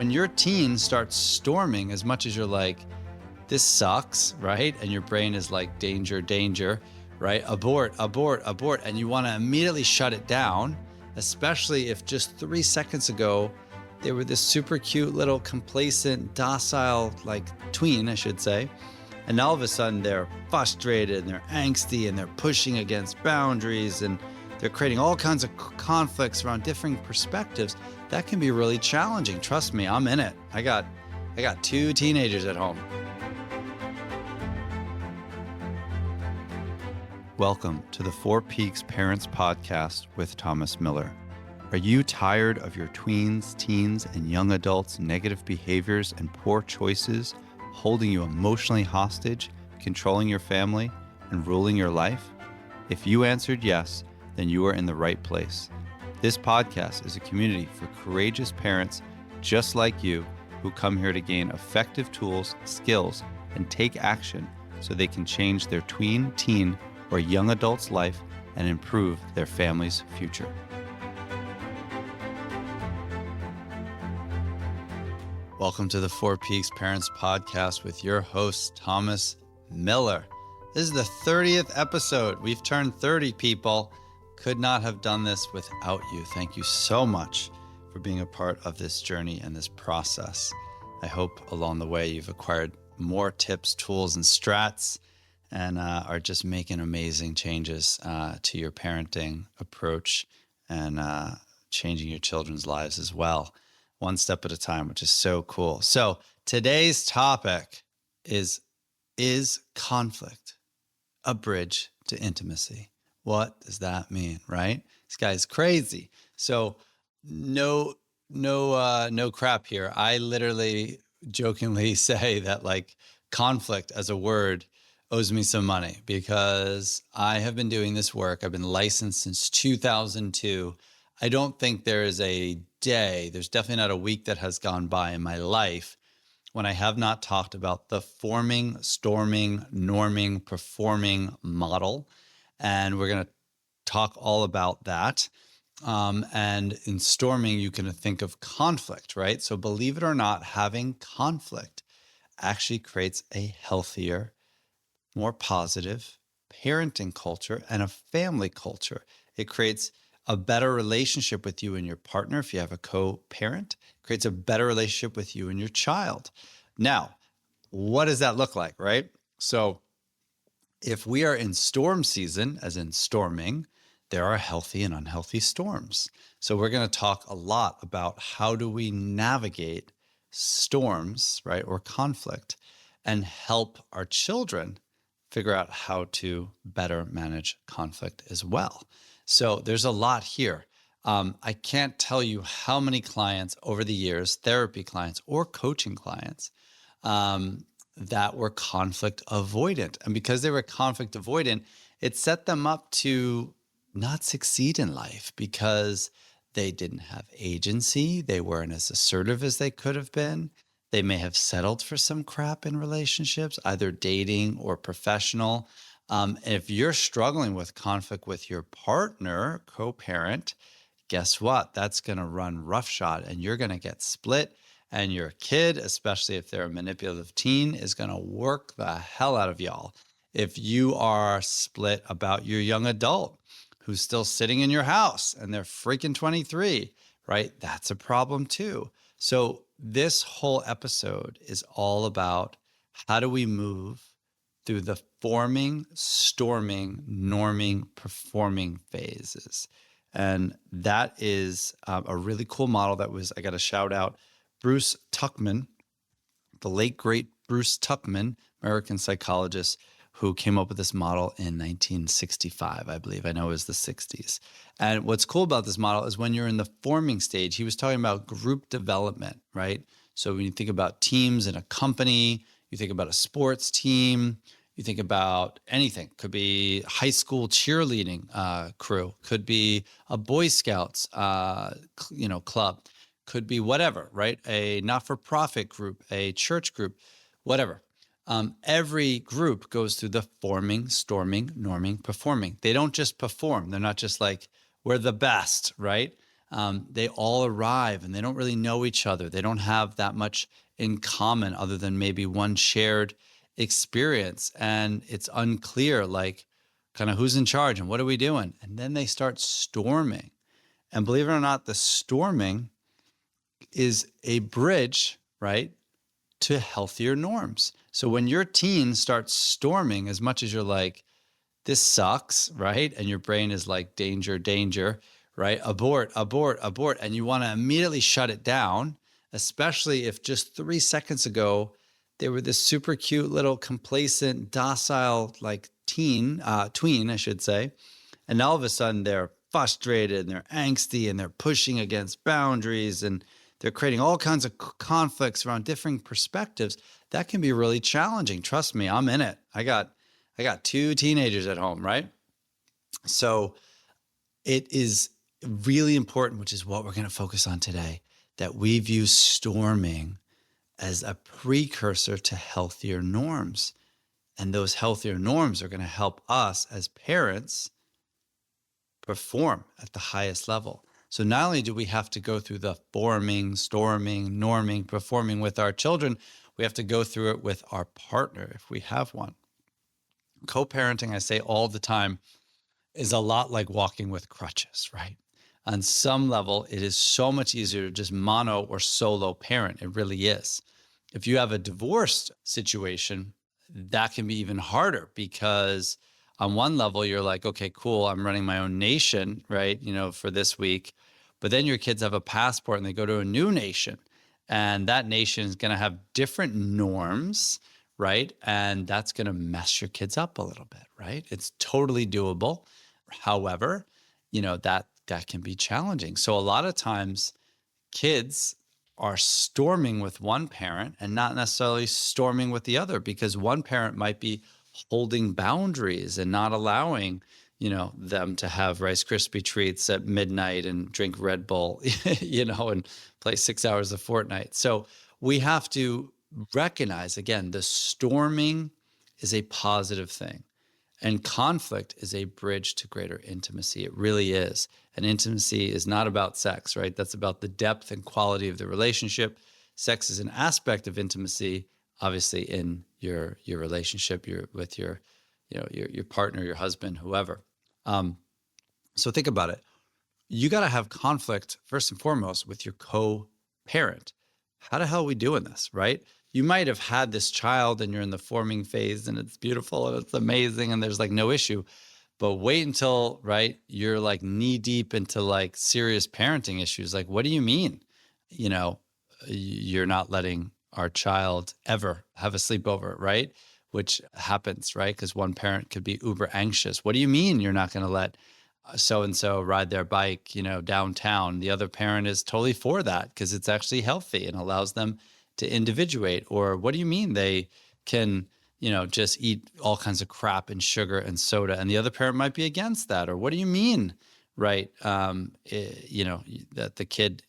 When your teen starts storming as much as you're like, this sucks, right? And your brain is like, danger, danger, right? Abort, abort, abort. And you want to immediately shut it down, especially if just 3 seconds ago, they were this super cute little complacent, docile, like tween, I should say. And all of a sudden they're frustrated and they're angsty and they're pushing against boundaries and they're creating all kinds of conflicts around different perspectives. That can be really challenging. Trust me, I'm in it. I got 2 teenagers at home. Welcome to the Four Peaks Parents Podcast with Thomas Miller. Are you tired of your tweens, teens, and young adults' negative behaviors and poor choices holding you emotionally hostage, controlling your family, and ruling your life? If you answered yes, then you are in the right place. This podcast is a community for courageous parents just like you who come here to gain effective tools, skills, and take action so they can change their tween, teen, or young adult's life and improve their family's future. Welcome to the Four Peaks Parents Podcast with your host, Thomas Miller. This is the 30th episode. We've turned 30, people. Could not have done this without you. Thank you so much for being a part of this journey and this process. I hope along the way you've acquired more tips, tools, and strats and are just making amazing changes to your parenting approach and changing your children's lives as well, one step at a time, which is so cool. So today's topic is conflict a bridge to intimacy? What does that mean, right? This guy's crazy. So no crap here. I literally jokingly say that like conflict as a word owes me some money because I have been doing this work. I've been licensed since 2002. I don't think there is a day, there's definitely not a week that has gone by in my life when I have not talked about the forming, storming, norming, performing model. And we're going to talk all about that. And in storming, you can think of conflict, right? So believe it or not, having conflict actually creates a healthier, more positive parenting culture and a family culture. It creates a better relationship with you and your partner if you have a co-parent. It creates a better relationship with you and your child. Now, what does that look like, right? So if we are in storm season, as in storming, there are healthy and unhealthy storms. So we're going to talk a lot about how do we navigate storms, right, or conflict, and help our children figure out how to better manage conflict as well. So there's a lot here. I can't tell you how many clients over the years, therapy clients or coaching clients, that were conflict avoidant. And because they were conflict avoidant, it set them up to not succeed in life because they didn't have agency. They weren't as assertive as they could have been. They may have settled for some crap in relationships, either dating or professional. If you're struggling with conflict with your partner, co-parent, guess what? That's going to run roughshod and you're going to get split. And your kid, especially if they're a manipulative teen, is going to work the hell out of y'all. If you are split about your young adult who's still sitting in your house and they're freaking 23, right? That's a problem too. So this whole episode is all about how do we move through the forming, storming, norming, performing phases. And that is a really cool model that was, I got to shout out, Bruce Tuckman, the late, great Bruce Tuckman, American psychologist who came up with this model in 1965, I believe. I know it was the 60s. And what's cool about this model is when you're in the forming stage, he was talking about group development, right? So when you think about teams in a company, you think about a sports team, you think about anything. Could be high school cheerleading crew, could be a Boy Scouts club. Could be whatever, right? A not-for-profit group, a church group, whatever. Every group goes through the forming, storming, norming, performing. They don't just perform. They're not just like, we're the best, right? They all arrive and they don't really know each other. They don't have that much in common other than maybe one shared experience. And it's unclear, like, kind of who's in charge and what are we doing? And then they start storming. And believe it or not, the storming is a bridge, right, to healthier norms. So when your teen starts storming, as much as you're like, this sucks, right? And your brain is like, danger, danger, right? Abort, abort, abort. And you want to immediately shut it down, especially if just 3 seconds ago, they were this super cute little complacent, docile, like tween, I should say. And all of a sudden they're frustrated and they're angsty and they're pushing against boundaries and they're creating all kinds of conflicts around different perspectives. That can be really challenging. Trust me, I'm in it. I got 2 teenagers at home, right? So it is really important, which is what we're going to focus on today, that we view storming as a precursor to healthier norms. And those healthier norms are going to help us as parents perform at the highest level. So not only do we have to go through the forming, storming, norming, performing with our children, we have to go through it with our partner if we have one. Co-parenting, I say all the time, is a lot like walking with crutches, right? On some level, it is so much easier to just mono or solo parent. It really is. If you have a divorced situation, that can be even harder because on one level, you're like, okay, cool, I'm running my own nation, right? For this week. But then your kids have a passport and they go to a new nation. And that nation is going to have different norms, right? And that's going to mess your kids up a little bit, right? It's totally doable. However, that can be challenging. So a lot of times kids are storming with one parent and not necessarily storming with the other because one parent might be holding boundaries and not allowing, them to have Rice Krispie treats at midnight and drink Red Bull, and play 6 hours of Fortnite. So we have to recognize, again, the storming is a positive thing. And conflict is a bridge to greater intimacy. It really is. And intimacy is not about sex, right? That's about the depth and quality of the relationship. Sex is an aspect of intimacy, obviously, in your relationship, with your partner, your husband, whoever. So think about it. You got to have conflict first and foremost with your co-parent. How the hell are we doing this, right? You might have had this child and you're in the forming phase and it's beautiful and it's amazing and there's like no issue. But wait until, right, you're like knee deep into like serious parenting issues. Like, what do you mean? You're not letting our child ever have a sleepover, right? Which happens, right? Because one parent could be uber anxious. What do you mean you're not going to let so-and-so ride their bike, downtown? The other parent is totally for that because it's actually healthy and allows them to individuate. Or what do you mean they can, just eat all kinds of crap and sugar and soda, and the other parent might be against that? Or what do you mean, right? That the kid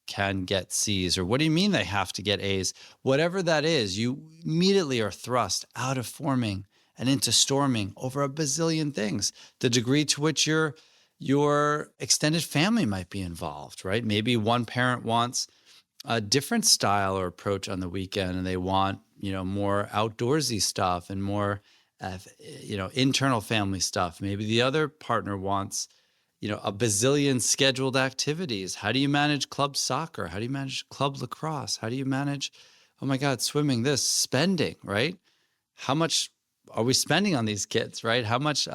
can get C's, or what do you mean they have to get A's? Whatever that is, you immediately are thrust out of forming and into storming over a bazillion things. The degree to which your extended family might be involved, right? Maybe one parent wants a different style or approach on the weekend, and they want, more outdoorsy stuff and more, internal family stuff. Maybe the other partner wants, a bazillion scheduled activities. How do you manage club soccer? How do you manage club lacrosse? How do you manage, oh my God, swimming, spending, right? How much are we spending on these kids, right? How much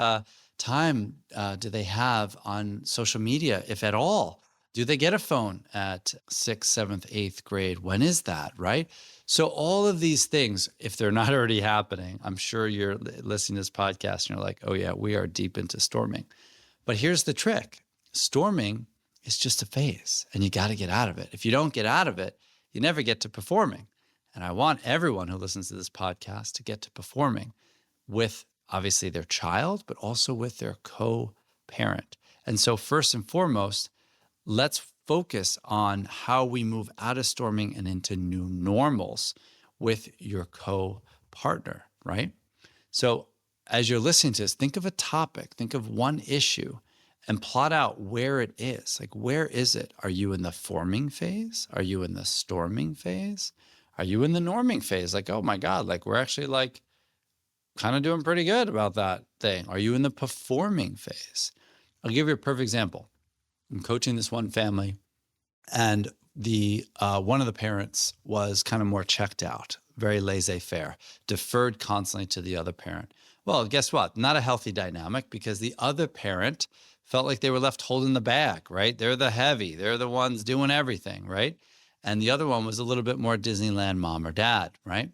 time do they have on social media, if at all? Do they get a phone at 6th, 7th, 8th grade? When is that, right? So all of these things, if they're not already happening, I'm sure you're listening to this podcast and you're like, oh yeah, we are deep into storming. But here's the trick. Storming is just a phase and you got to get out of it. If you don't get out of it, you never get to performing. And I want everyone who listens to this podcast to get to performing with obviously their child, but also with their co-parent. And so first and foremost, let's focus on how we move out of storming and into new normals with your co-partner, right? So as you're listening to this, think of a topic, think of one issue, and plot out where it is. Like, where is it? Are you in the forming phase? Are you in the storming phase? Are you in the norming phase? Like, oh my God, like we're actually like kind of doing pretty good about that thing. Are you in the performing phase? I'll give you a perfect example. I'm coaching this one family, and the one of the parents was kind of more checked out, very laissez-faire, deferred constantly to the other parent. Well, guess what? Not a healthy dynamic, because the other parent felt like they were left holding the bag, right? They're the heavy, they're the ones doing everything, right? And the other one was a little bit more Disneyland mom or dad, right?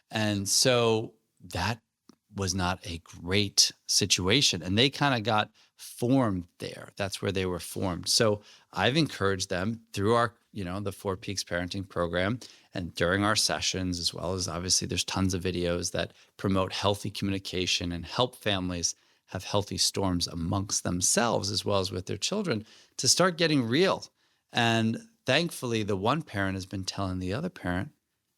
And so that was not a great situation. And they kind of got formed there. That's where they were formed. So I've encouraged them through our, the Four Peaks Parenting Program, and during our sessions, as well as obviously there's tons of videos that promote healthy communication and help families have healthy storms amongst themselves as well as with their children, to start getting real. And thankfully, the one parent has been telling the other parent,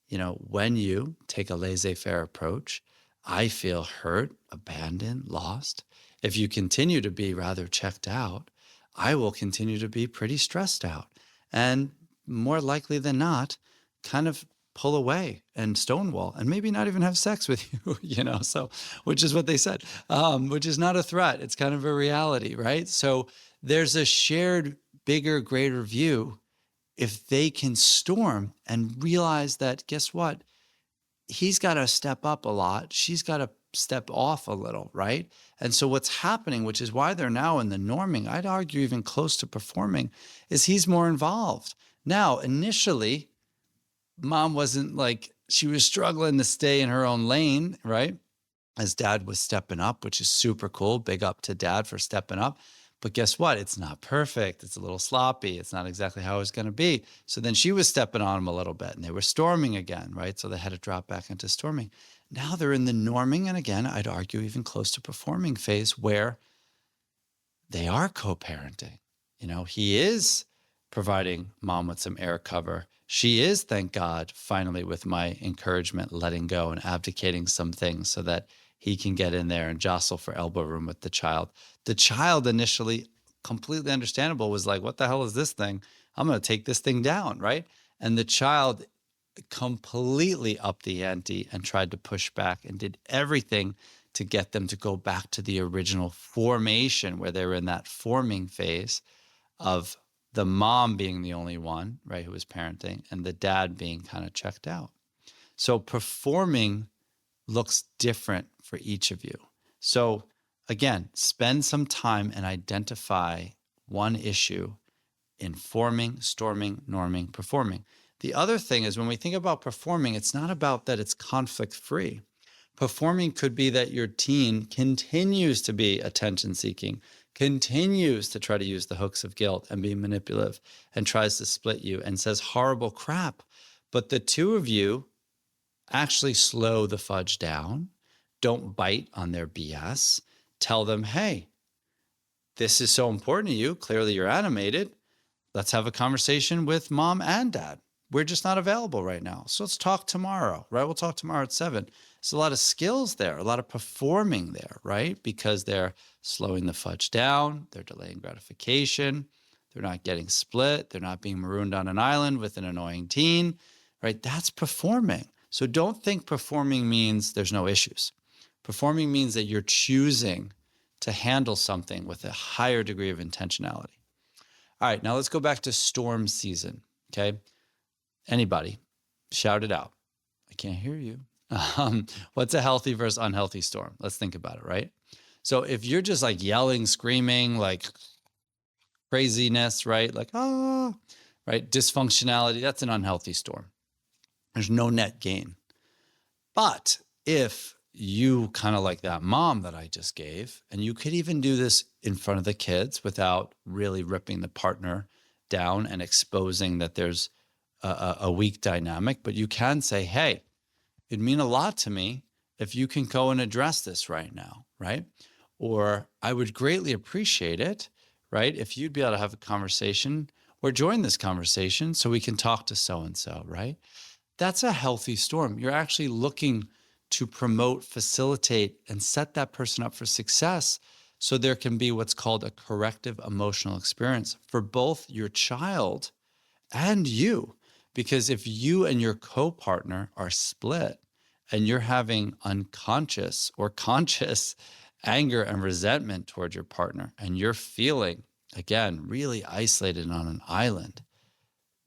when you take a laissez-faire approach, I feel hurt, abandoned, lost. If you continue to be rather checked out, I will continue to be pretty stressed out, and more likely than not, kind of pull away and stonewall and maybe not even have sex with you, so, which is what they said, which is not a threat. It's kind of a reality, right? So there's a shared, bigger, greater view. If they can storm and realize that, guess what? He's got to step up a lot. She's got to step off a little, right? And so what's happening, which is why they're now in the norming, I'd argue even close to performing, is he's more involved. Now, initially, mom wasn't like, she was struggling to stay in her own lane, right? As dad was stepping up, which is super cool. Big up to dad for stepping up. But guess what? It's not perfect. It's a little sloppy. It's not exactly how it was going to be. So then she was stepping on him a little bit, and they were storming again, right? So they had to drop back into storming. Now they're in the norming, and again, I'd argue even close to performing phase, where they are co-parenting. He is providing mom with some air cover. She is, thank God, finally, with my encouragement, letting go and abdicating some things so that he can get in there and jostle for elbow room with the child. The child initially, completely understandable, was like, what the hell is this thing? I'm going to take this thing down, right? And the child completely upped the ante and tried to push back and did everything to get them to go back to the original formation, where they were in that forming phase of the mom being the only one, right, who was parenting, and the dad being kind of checked out. So performing looks different for each of you. So again, spend some time and identify one issue in forming, storming, norming, performing. The other thing is, when we think about performing, it's not about that it's conflict-free. Performing could be that your teen continues to be attention-seeking, continues to try to use the hooks of guilt and be manipulative, and tries to split you and says horrible crap. But the two of you actually slow the fudge down. Don't bite on their BS. Tell them, hey, this is so important to you. Clearly you're animated. Let's have a conversation with mom and dad. We're just not available right now. So let's talk tomorrow, right? We'll talk tomorrow at 7. There's a lot of skills there, a lot of performing there, right? Because they're slowing the fudge down. They're delaying gratification. They're not getting split. They're not being marooned on an island with an annoying teen, right? That's performing. So don't think performing means there's no issues. Performing means that you're choosing to handle something with a higher degree of intentionality. All right, now let's go back to storm season, okay? Anybody, shout it out. I can't hear you. What's a healthy versus unhealthy storm? Let's think about it, right? So if you're just like yelling, screaming, like craziness, right? Like, right? Dysfunctionality, that's an unhealthy storm. There's no net gain. But if you kind of like that mom that I just gave, and you could even do this in front of the kids without really ripping the partner down and exposing that there's a weak dynamic, but you can say, hey, it'd mean a lot to me if you can go and address this right now, right? Or I would greatly appreciate it, right, if you'd be able to have a conversation or join this conversation so we can talk to so-and-so, right? That's a healthy storm. You're actually looking to promote, facilitate, and set that person up for success So there can be what's called a corrective emotional experience for both your child and you. Because if you and your co-partner are split and you're having unconscious or conscious anger and resentment toward your partner, and you're feeling, again, really isolated on an island,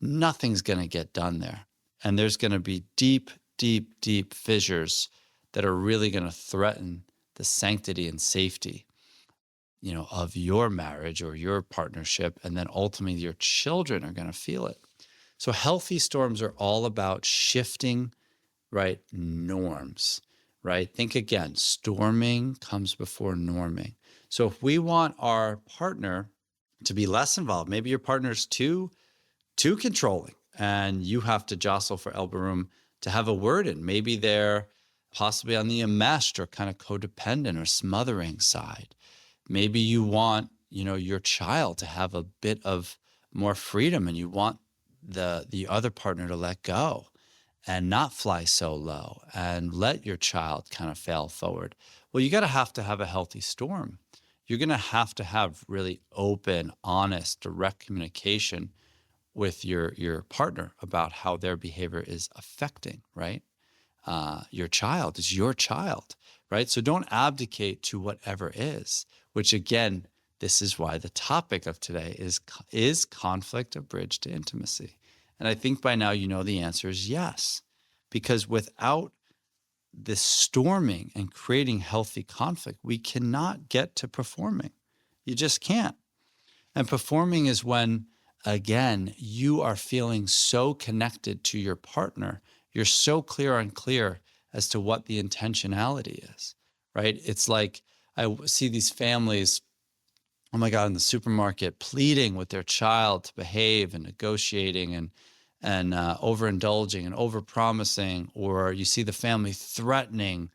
nothing's going to get done there. And there's going to be deep, deep, deep fissures that are really going to threaten the sanctity and safety, of your marriage or your partnership. And then ultimately your children are going to feel it. So healthy storms are all about shifting, right, norms, right? Think again, storming comes before norming. So if we want our partner to be less involved, maybe your partner's too controlling and you have to jostle for elbow room to have a word in. Maybe they're possibly on the enmeshed or kind of codependent or smothering side. Maybe you want, your child to have a bit of more freedom and you want the other partner to let go and not fly so low and let your child kind of fail forward. Well, you got to have a healthy storm. You're going to have really open, honest, direct communication with your partner about how their behavior is affecting, right? Your child is your child, right? So don't abdicate to whatever is, which again, this is why the topic of today is conflict a bridge to intimacy? And I think by now you know the answer is yes, because without this storming and creating healthy conflict, we cannot get to performing. You just can't. And performing is when, again, you are feeling so connected to your partner. You're so clear as to what the intentionality is, right? It's like I see these families, oh my God, in the supermarket pleading with their child to behave and negotiating and overindulging and overpromising, or you see the family threatening,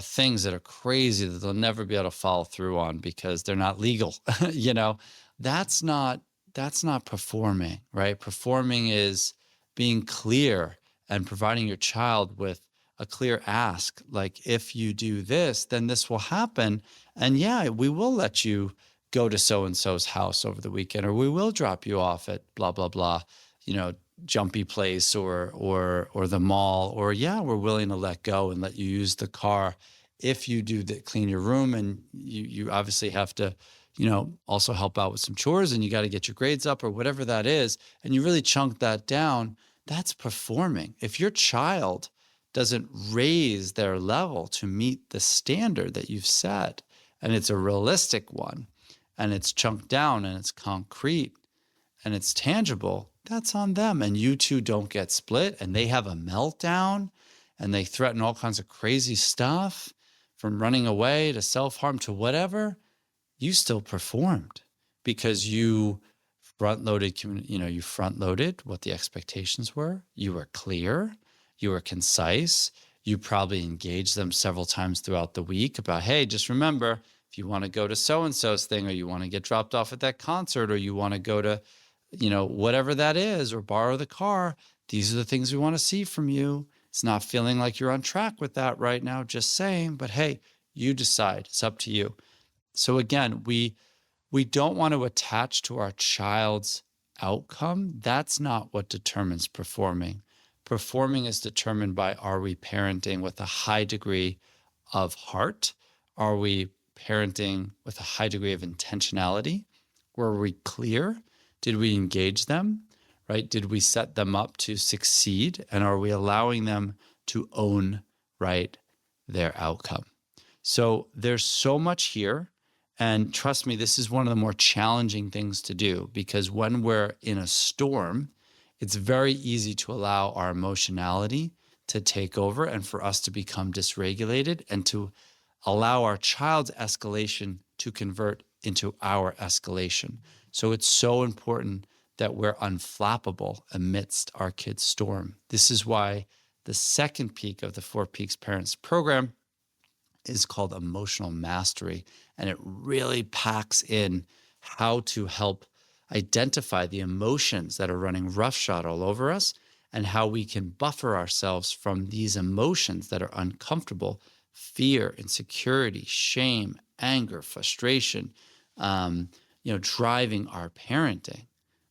things that are crazy that they'll never be able to follow through on because they're not legal. That's not performing, right? Performing is being clear and providing your child with a clear ask, like, if you do this, then this will happen. And yeah, we will let you go to so-and-so's house over the weekend, or we will drop you off at blah, blah, blah, jumpy place or the mall, or yeah, we're willing to let go and let you use the car if you do clean your room. And you obviously have to, also help out with some chores, and you got to get your grades up or whatever that is. And you really chunk that down. That's performing. If your child doesn't raise their level to meet the standard that you've set, and it's a realistic one, and it's chunked down, and it's concrete, and it's tangible, that's on them. And you two don't get split, and they have a meltdown, and they threaten all kinds of crazy stuff, from running away to self-harm to whatever. You still performed because you front-loaded what the expectations were. You were clear. You were concise. You probably engaged them several times throughout the week about, hey, just remember, if you want to go to so-and-so's thing, or you want to get dropped off at that concert, or you want to go to, whatever that is, or borrow the car, these are the things we want to see from you. It's not feeling like you're on track with that right now, just saying, but hey, you decide. It's up to you. So again, we don't want to attach to our child's outcome. That's not what determines performing. Performing is determined by, are we parenting with a high degree of heart? Are we parenting with a high degree of intentionality? Were we clear? Did we engage them, right? Did we set them up to succeed? And are we allowing them to own, right, their outcome? So there's so much here. And trust me, this is one of the more challenging things to do, because when we're in a storm, it's very easy to allow our emotionality to take over and for us to become dysregulated, and to allow our child's escalation to convert into our escalation. So it's so important that we're unflappable amidst our kids' storm. This is why the second peak of the 4 Peaks Parents program is called emotional mastery. And it really packs in how to help identify the emotions that are running roughshod all over us, and how we can buffer ourselves from these emotions that are uncomfortable: fear, insecurity, shame, anger, frustration, driving our parenting,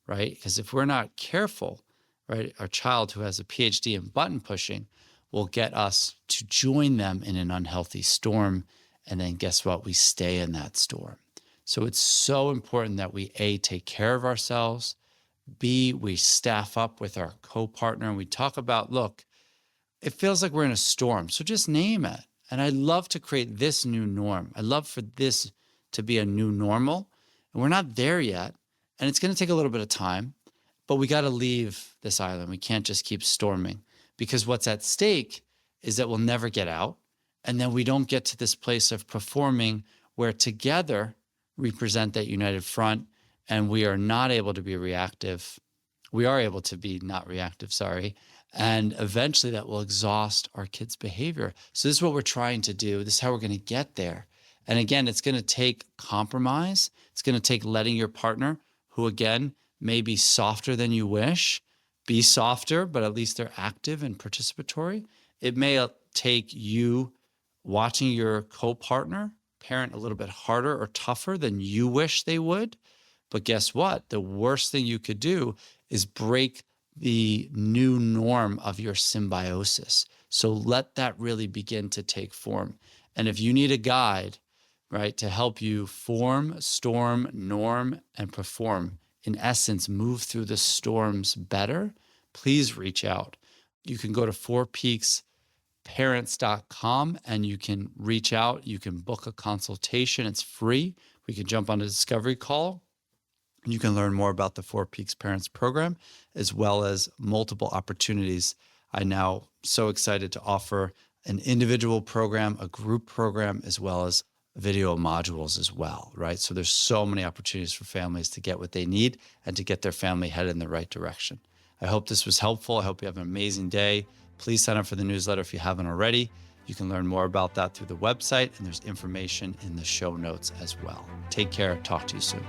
right? Because if we're not careful, right, our child who has a PhD in button pushing will get us to join them in an unhealthy storm. And then guess what? We stay in that storm. So it's so important that we, A, take care of ourselves, B, we staff up with our co-partner and we talk about, look, it feels like we're in a storm, so just name it. And I love to create this new norm. I love for this to be a new normal. And we're not there yet. And it's going to take a little bit of time, but we got to leave this island. We can't just keep storming, because what's at stake is that we'll never get out. And then we don't get to this place of performing where together we present that united front and we are not able to be reactive. We are able to be not reactive, sorry. And eventually that will exhaust our kids' behavior. So this is what we're trying to do. This is how we're going to get there. And again, it's going to take compromise. It's going to take letting your partner, who again may be softer than you wish, be softer, but at least they're active and participatory. It may take you watching your co-partner parent a little bit harder or tougher than you wish they would. But guess what? The worst thing you could do is break the new norm of your symbiosis. So let that really begin to take form. And if you need a guide, right, to help you form, storm, norm, and perform, in essence, move through the storms better, please reach out. You can go to 4peaksparents.com and you can reach out. You can book a consultation. It's free. We can jump on a discovery call. You can learn more about the 4 Peaks Parents program, as well as multiple opportunities. I'm now so excited to offer an individual program, a group program, as well as video modules as well, right? So there's so many opportunities for families to get what they need and to get their family headed in the right direction. I hope this was helpful. I hope you have an amazing day. Please sign up for the newsletter if you haven't already. You can learn more about that through the website, and there's information in the show notes as well. Take care. Talk to you soon.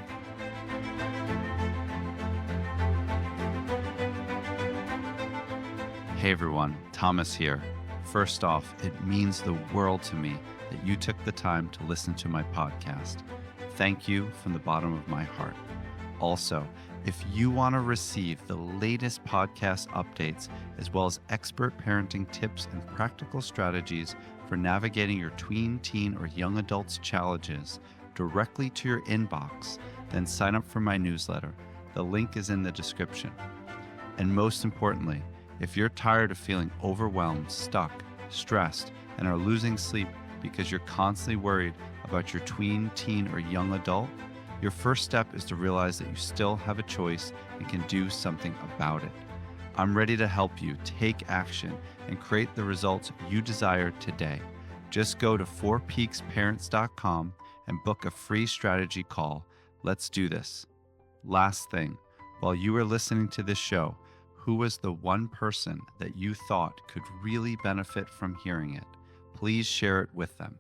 Hey everyone, Thomas here. First off, it means the world to me that you took the time to listen to my podcast. Thank you from the bottom of my heart. Also, if you want to receive the latest podcast updates, as well as expert parenting tips and practical strategies for navigating your tween, teen, or young adults challenges directly to your inbox, then sign up for my newsletter. The link is in the description. And most importantly, if you're tired of feeling overwhelmed, stuck, stressed, and are losing sleep because you're constantly worried about your tween, teen, or young adult, your first step is to realize that you still have a choice and can do something about it. I'm ready to help you take action and create the results you desire today. Just go to 4peaksparents.com and book a free strategy call. Let's do this. Last thing, while you were listening to this show, who was the one person that you thought could really benefit from hearing it? Please share it with them.